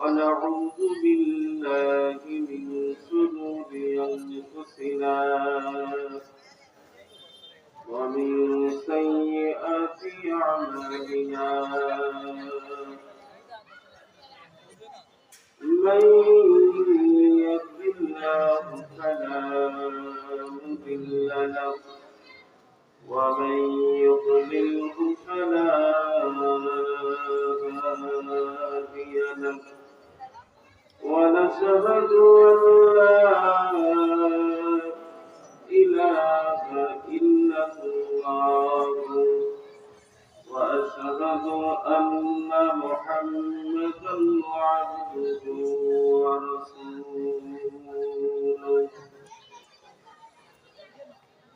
ونعوذ بالله من شرور أنفسنا ومن سيئات أعمالنا من يهد الله فلا مضل له ومن يضلله فلا هادي له ونشهد أن لا إله إلا الله وأشهد أن محمدا عبده ورسوله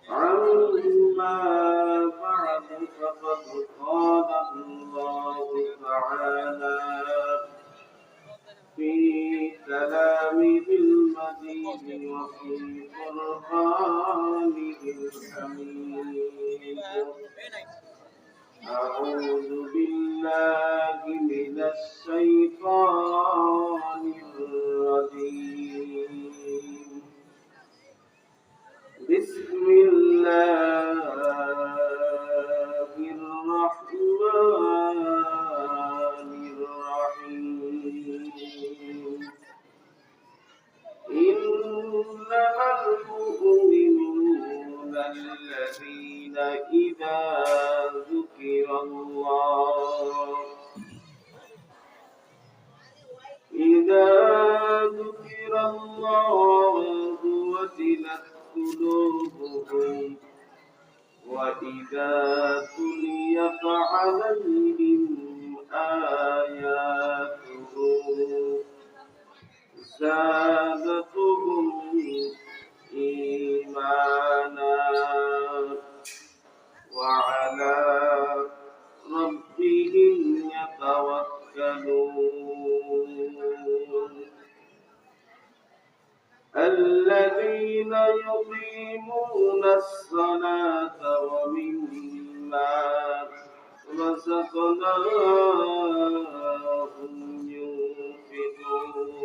عما بعد فقد قال الله تعالى في كلامه المجيد وفي قرآنه الحميد أعوذ بالله من الشيطان الرجيم بسم الله الرحمن الرحيم إنما المؤمنون الذين إذا ذكر الله وجلت قلوبهم وإذا تليت عليهم آياته زادتهم إيمانا وعلى ربهم يتوكلون الذين يقيمون الصلاة ومما رزقناهم ينفقون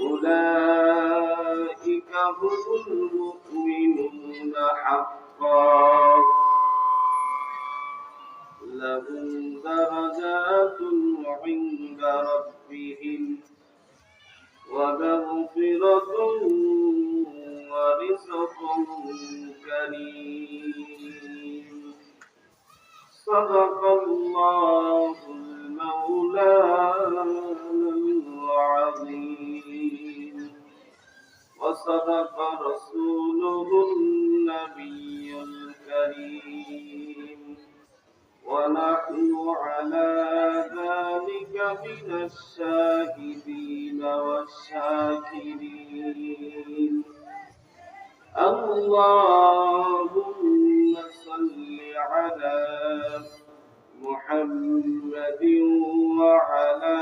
أولئك هم المؤمنون حقا لهم درجات عند ربهم ومغفرة ورزق كريم صدق الله المولانا العظيم وصدق رسوله النبي الكريم ونحن على ذلك من الشاهدين والشاكرين اللهم صل على محمد وعلى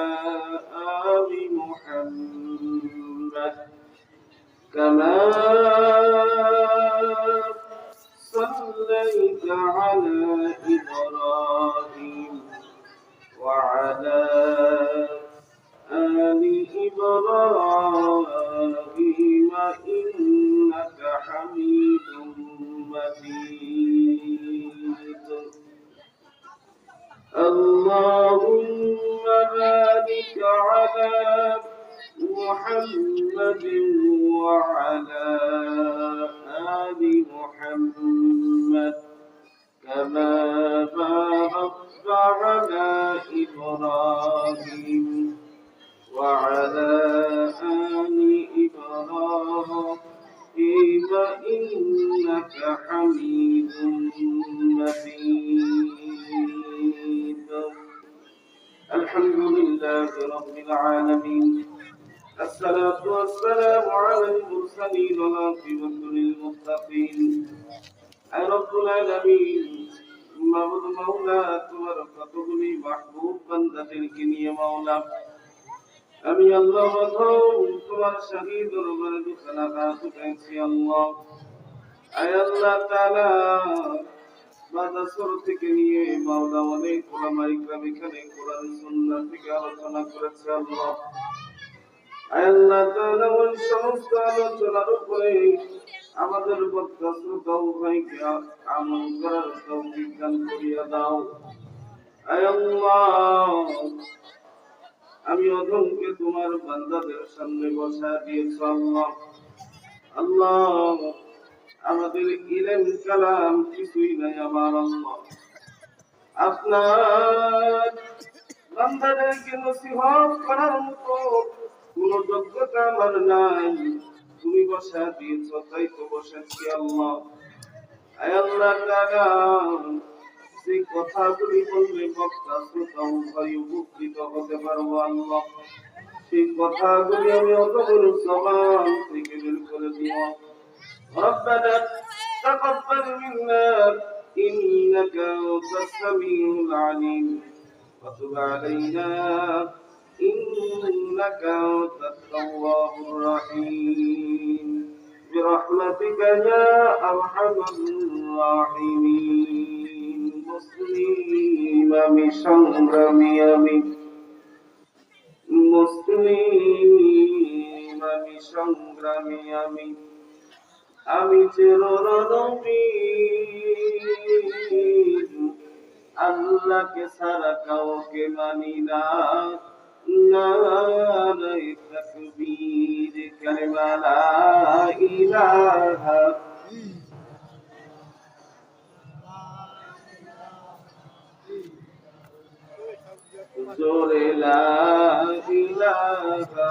آل محمد كما صليت على إبراهيم وعلى آل إبراهيم إنك حميد مجيد اللهم بارك على محمد وعلى آل محمد كما باركت على إبراهيم وعلى آل إبراهيم إنك حميد مجيد الحمد لله رب العالمين الصلاة والسلام على المرسلين والعاقبة للمتقين رب العالمين মাবুদ মাওলা তোমার কতগুলি মাহবুব বান্দাদেরকে নিয়ে মাওলা আমি আল্লাহ তোমার শাহী দরবারে দুখানা হাত উঠাইছি আল্লাহ আয় আল্লাহ তাআলা মাদ্রাসা থেকে নিয়ে মাওলা অনেক ওলামা ইকরাম এখানে কোরআন সুন্নাহ থেকে আলোচনা করেছে আল্লাহ। আল্লাহ তাআলা ওই সমস্ত আলোচনার উপরে আমাদের বক্তা শ্রোতা উভয়কে আমল করার তৌফিক দান করিয়া দাও। আল্লাহ, আমি অধমকে তোমার বান্দাদের সামনে বসা দিয়েছ আল্লাহ। আল্লাহ, আমাদের ইলম কালাম কিছুই নাই আমার আল্লাহ। আপনার বান্দাদেরকে নসিহত করার মতো কোন যোগ্যতা আমার নাই, তুমি বসা দিয়েছ তাই তো বসেছি আল্লাহ। আয় আল্লাহ তাআলা, সেই কথাগুলি বললে বক্তা শ্রোতা উভয় উপকৃত হতে পারবো আল্লাহ। সেই কথাগুলি আমি অতগুলো জবান থেকে বের করে দিব। ربنا تقبل منا إنك أنت السميع العليم وتب علينا إنك أنت التواب الرحيم برحمتك يا أرحم الراحمين مسلم بشنغرمي মুসলিম আমি সংগ্রামী আমি চিরনবী আল্লাহকে ছাড়া কাউকে মানি না। নারে তাকবীর কালিমা লা ইলাহা জোরে লা ইলাহা